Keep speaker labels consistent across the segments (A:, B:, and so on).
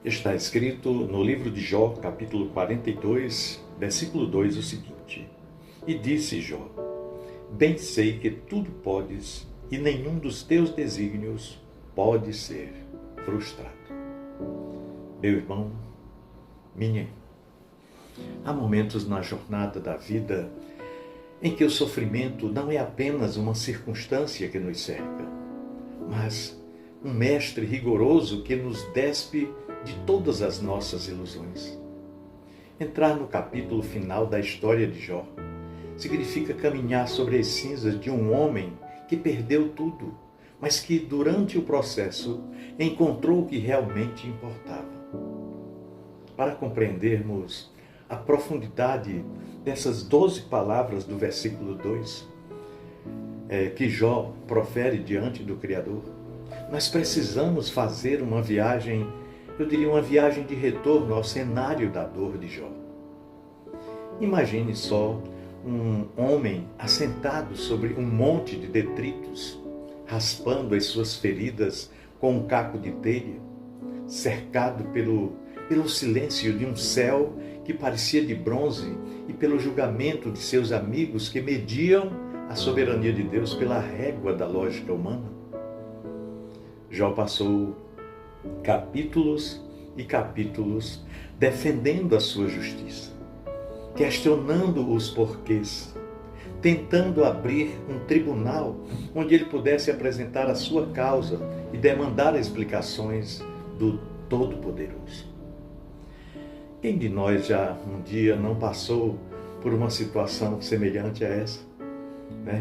A: Está escrito no livro de Jó, capítulo 42, versículo 2, o seguinte: E disse Jó: Bem sei que tudo podes, e nenhum dos teus desígnios pode ser frustrado. Meu irmão, minha irmã, há momentos na jornada da vida em que o sofrimento não é apenas uma circunstância que nos cerca, mas um mestre rigoroso que nos despe de todas as nossas ilusões. Entrar no capítulo final da história de Jó significa caminhar sobre as cinzas de um homem que perdeu tudo, mas que durante o processo encontrou o que realmente importava. Para compreendermos a profundidade dessas 12 palavras do versículo 2, que Jó profere diante do Criador, nós precisamos fazer uma viagem, eu diria uma viagem de retorno ao cenário da dor de Jó. Imagine só um homem assentado sobre um monte de detritos, raspando as suas feridas com um caco de telha, cercado pelo silêncio de um céu que parecia de bronze e pelo julgamento de seus amigos que mediam a soberania de Deus pela régua da lógica humana. Jó passou capítulos e capítulos defendendo a sua justiça, questionando os porquês, tentando abrir um tribunal onde ele pudesse apresentar a sua causa e demandar explicações do Todo-Poderoso. Quem de nós já um dia não passou por uma situação semelhante a essa?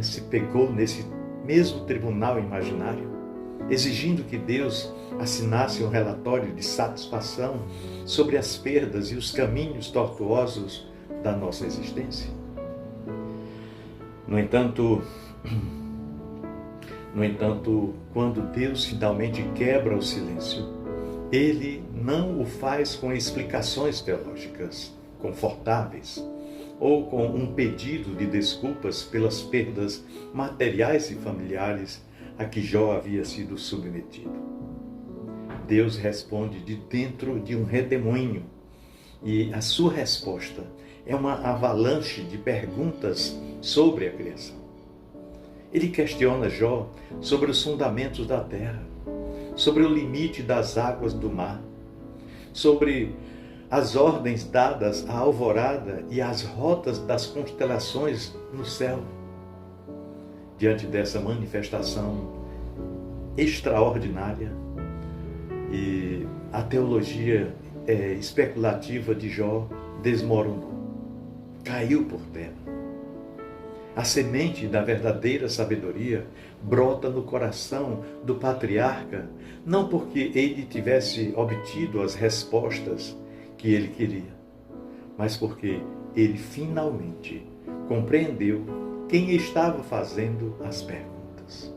A: Se pegou nesse mesmo tribunal imaginário, exigindo que Deus assinasse um relatório de satisfação sobre as perdas e os caminhos tortuosos da nossa existência? No entanto, quando Deus finalmente quebra o silêncio, Ele não o faz com explicações teológicas confortáveis ou com um pedido de desculpas pelas perdas materiais e familiares a que Jó havia sido submetido. Deus responde de dentro de um redemoinho e a sua resposta é uma avalanche de perguntas sobre a criação. Ele questiona Jó sobre os fundamentos da terra, sobre o limite das águas do mar, sobre as ordens dadas à alvorada e as rotas das constelações no céu. Diante dessa manifestação extraordinária, e a teologia especulativa de Jó desmoronou, caiu por terra. A semente da verdadeira sabedoria brota no coração do patriarca, não porque ele tivesse obtido as respostas que ele queria, mas porque ele finalmente compreendeu quem estava fazendo as perguntas.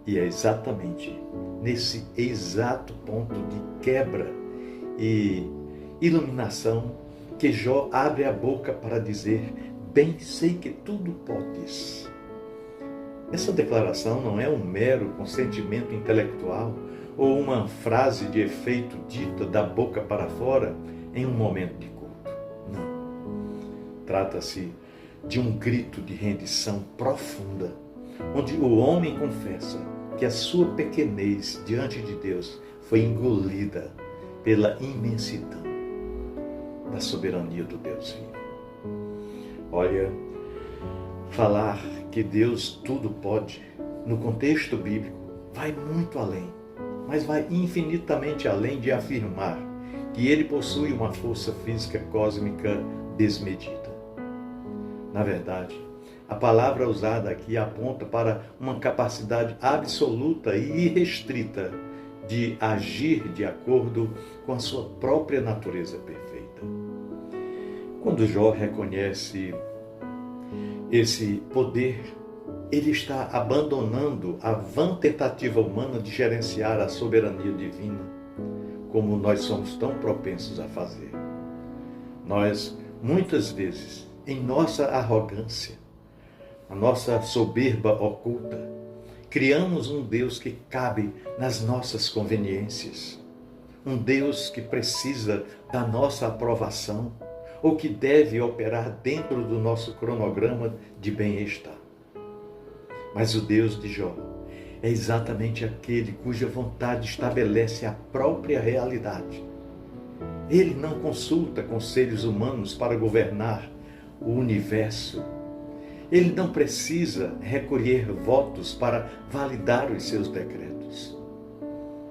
A: E é exatamente nesse exato ponto de quebra e iluminação que Jó abre a boca para dizer: Bem sei que tudo podes. Essa declaração não é um mero consentimento intelectual ou uma frase de efeito dita da boca para fora em um momento de culto. Não. Trata-se de um grito de rendição profunda, onde o homem confessa que a sua pequenez diante de Deus foi engolida pela imensidão da soberania do Deus vivo. Olha, falar que Deus tudo pode, no contexto bíblico, vai muito além, mas vai infinitamente além de afirmar que Ele possui uma força física cósmica desmedida. Na verdade, a palavra usada aqui aponta para uma capacidade absoluta e irrestrita de agir de acordo com a sua própria natureza perfeita. Quando Jó reconhece esse poder, ele está abandonando a vã tentativa humana de gerenciar a soberania divina, como nós somos tão propensos a fazer. Nós, muitas vezes, em nossa arrogância, a nossa soberba oculta, criamos um Deus que cabe nas nossas conveniências. um Deus que precisa da nossa aprovação ou que deve operar dentro do nosso cronograma de bem-estar. Mas o Deus de Jó é exatamente aquele cuja vontade estabelece a própria realidade. Ele não consulta conselhos humanos para governar o universo. Ele não precisa recolher votos para validar os seus decretos.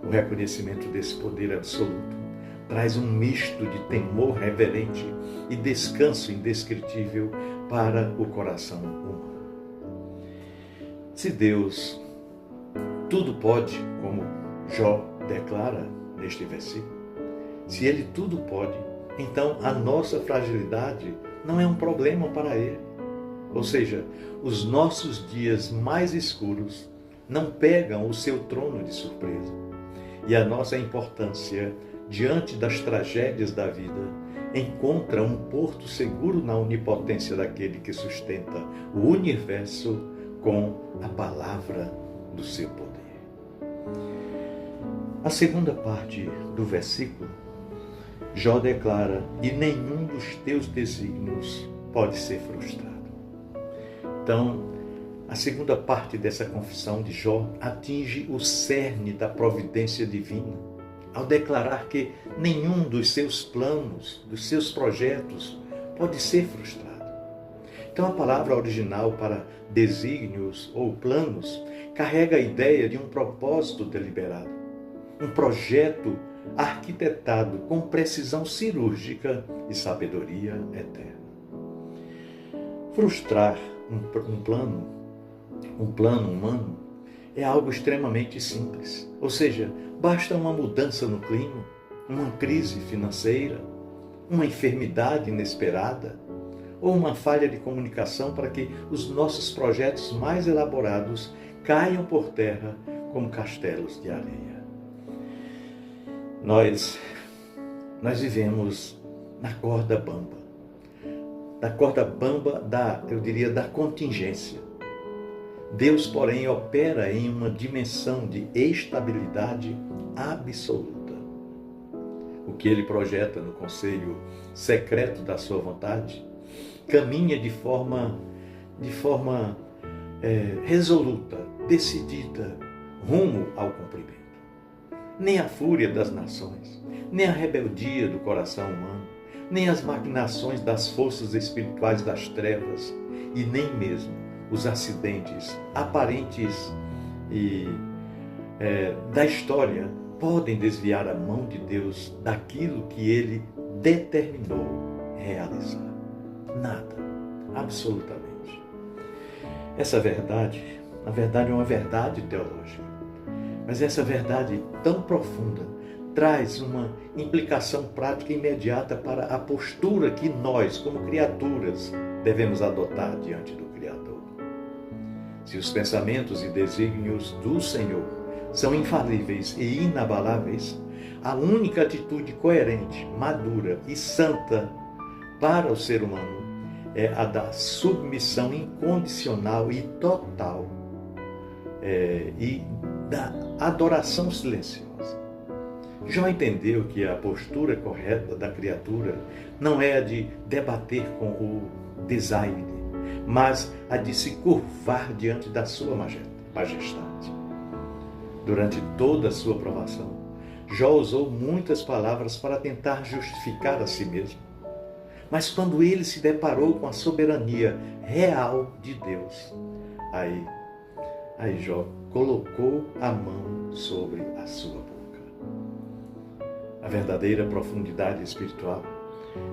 A: O reconhecimento desse poder absoluto traz um misto de temor reverente e descanso indescritível para o coração humano. Se Deus tudo pode, como Jó declara neste versículo, se Ele tudo pode, então a nossa fragilidade não é um problema para Ele. Ou seja, os nossos dias mais escuros não pegam o seu trono de surpresa. E a nossa importância diante das tragédias da vida encontra um porto seguro na onipotência daquele que sustenta o universo com a palavra do seu poder. A segunda parte do versículo, Jó declara: e nenhum dos teus desígnios pode ser frustrado. Então, a segunda parte dessa confissão de Jó atinge o cerne da providência divina, ao declarar que nenhum dos seus planos, dos seus projetos, pode ser frustrado. Então, a palavra original para desígnios ou planos carrega a ideia de um propósito deliberado, um projeto arquitetado com precisão cirúrgica e sabedoria eterna. Frustrar um plano humano é algo extremamente simples. Ou seja, basta uma mudança no clima, uma crise financeira, uma enfermidade inesperada ou uma falha de comunicação para que os nossos projetos mais elaborados caiam por terra como castelos de areia. Nós vivemos na corda bamba. Da corda bamba da contingência. Deus, porém, opera em uma dimensão de estabilidade absoluta. O que Ele projeta no conselho secreto da sua vontade caminha de forma resoluta, decidida, rumo ao cumprimento. Nem a fúria das nações, nem a rebeldia do coração humano, nem as maquinações das forças espirituais das trevas e nem mesmo os acidentes aparentes da história podem desviar a mão de Deus daquilo que Ele determinou realizar. Nada, absolutamente. Essa verdade, na verdade, é uma verdade teológica, mas essa verdade tão profunda traz uma implicação prática imediata para a postura que nós, como criaturas, devemos adotar diante do Criador. Se os pensamentos e desígnios do Senhor são infalíveis e inabaláveis, a única atitude coerente, madura e santa para o ser humano é a da submissão incondicional e total e da adoração silenciosa. Jó entendeu que a postura correta da criatura não é a de debater com o desaire, mas a de se curvar diante da sua majestade. Durante toda a sua provação, Jó usou muitas palavras para tentar justificar a si mesmo. Mas quando ele se deparou com a soberania real de Deus, aí Jó colocou a mão sobre a sua boca. A verdadeira profundidade espiritual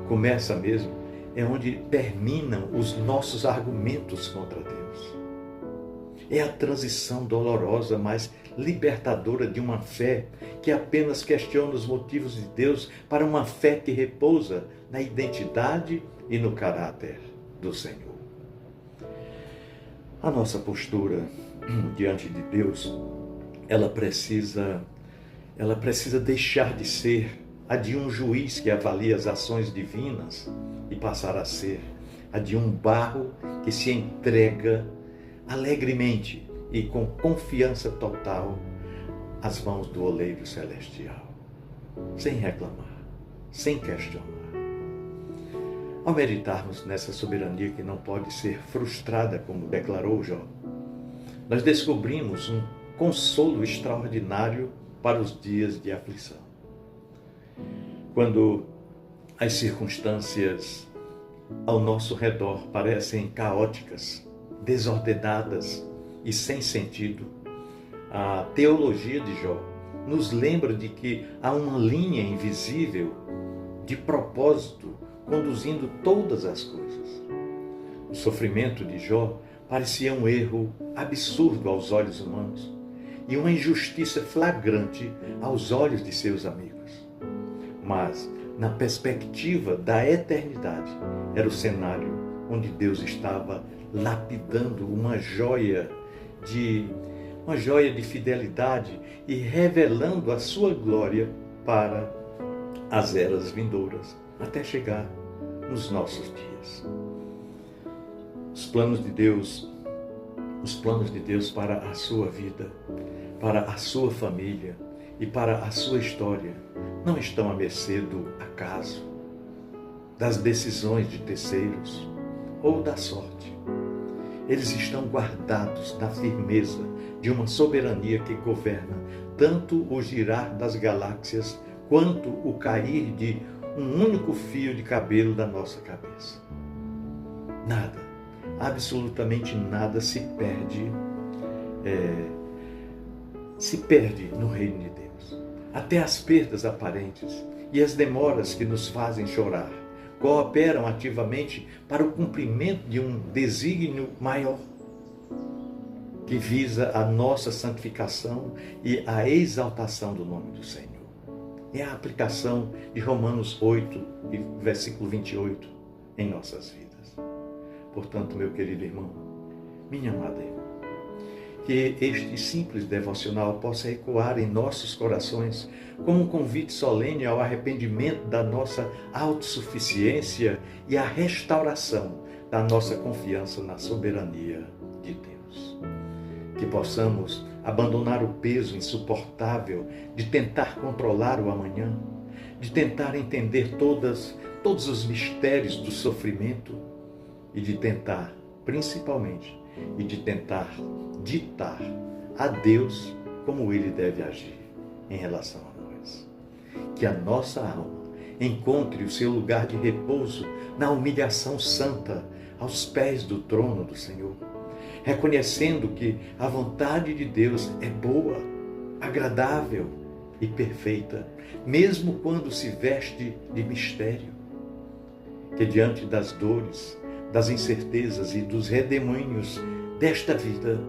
A: começa mesmo, é onde terminam os nossos argumentos contra Deus. É a transição dolorosa, mas libertadora de uma fé que apenas questiona os motivos de Deus para uma fé que repousa na identidade e no caráter do Senhor. A nossa postura diante de Deus, ela precisa deixar de ser a de um juiz que avalia as ações divinas e passar a ser a de um barro que se entrega alegremente e com confiança total às mãos do oleiro celestial. sem reclamar, sem questionar. Ao meditarmos nessa soberania que não pode ser frustrada, como declarou Jó, nós descobrimos um consolo extraordinário para os dias de aflição. Quando as circunstâncias ao nosso redor parecem caóticas, desordenadas e sem sentido, a teologia de Jó nos lembra de que há uma linha invisível de propósito conduzindo todas as coisas. O sofrimento de Jó parecia um erro absurdo aos olhos humanos e uma injustiça flagrante aos olhos de seus amigos. Mas, na perspectiva da eternidade, era o cenário onde Deus estava lapidando uma joia de fidelidade e revelando a sua glória para as eras vindouras, até chegar nos nossos dias. Os planos de Deus para a sua vida, para a sua família e para a sua história não estão à mercê do acaso, das decisões de terceiros ou da sorte. Eles estão guardados na firmeza de uma soberania que governa tanto o girar das galáxias quanto o cair de um único fio de cabelo da nossa cabeça. Nada, absolutamente nada se perde no reino de Deus. Até as perdas aparentes e as demoras que nos fazem chorar cooperam ativamente para o cumprimento de um desígnio maior, que visa a nossa santificação e a exaltação do nome do Senhor. É a aplicação de Romanos 8, versículo 28, em nossas vidas. Portanto, meu querido irmão, minha amada irmã, que este simples devocional possa ecoar em nossos corações como um convite solene ao arrependimento da nossa autossuficiência e à restauração da nossa confiança na soberania de Deus. Que possamos abandonar o peso insuportável de tentar controlar o amanhã, de tentar entender todos os mistérios do sofrimento e de tentar, principalmente, ditar a Deus como Ele deve agir em relação a nós. Que a nossa alma encontre o seu lugar de repouso na humilhação santa aos pés do trono do Senhor, reconhecendo que a vontade de Deus é boa, agradável e perfeita, mesmo quando se veste de mistério. Que diante das dores, das incertezas e dos redemoinhos desta vida,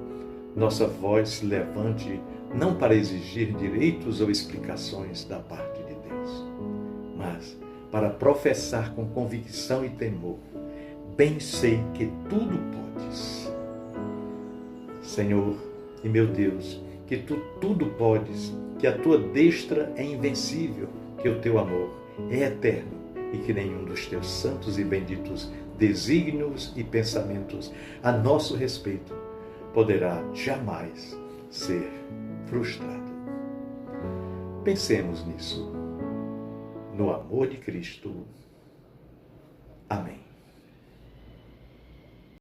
A: nossa voz se levante não para exigir direitos ou explicações da parte de Deus, mas para professar com convicção e temor: bem sei que tudo podes. Senhor e meu Deus, que tu tudo podes, que a tua destra é invencível, que o teu amor é eterno e que nenhum dos teus santos e benditos desígnios e pensamentos a nosso respeito poderá jamais ser frustrado. Pensemos nisso, no amor de Cristo. Amém.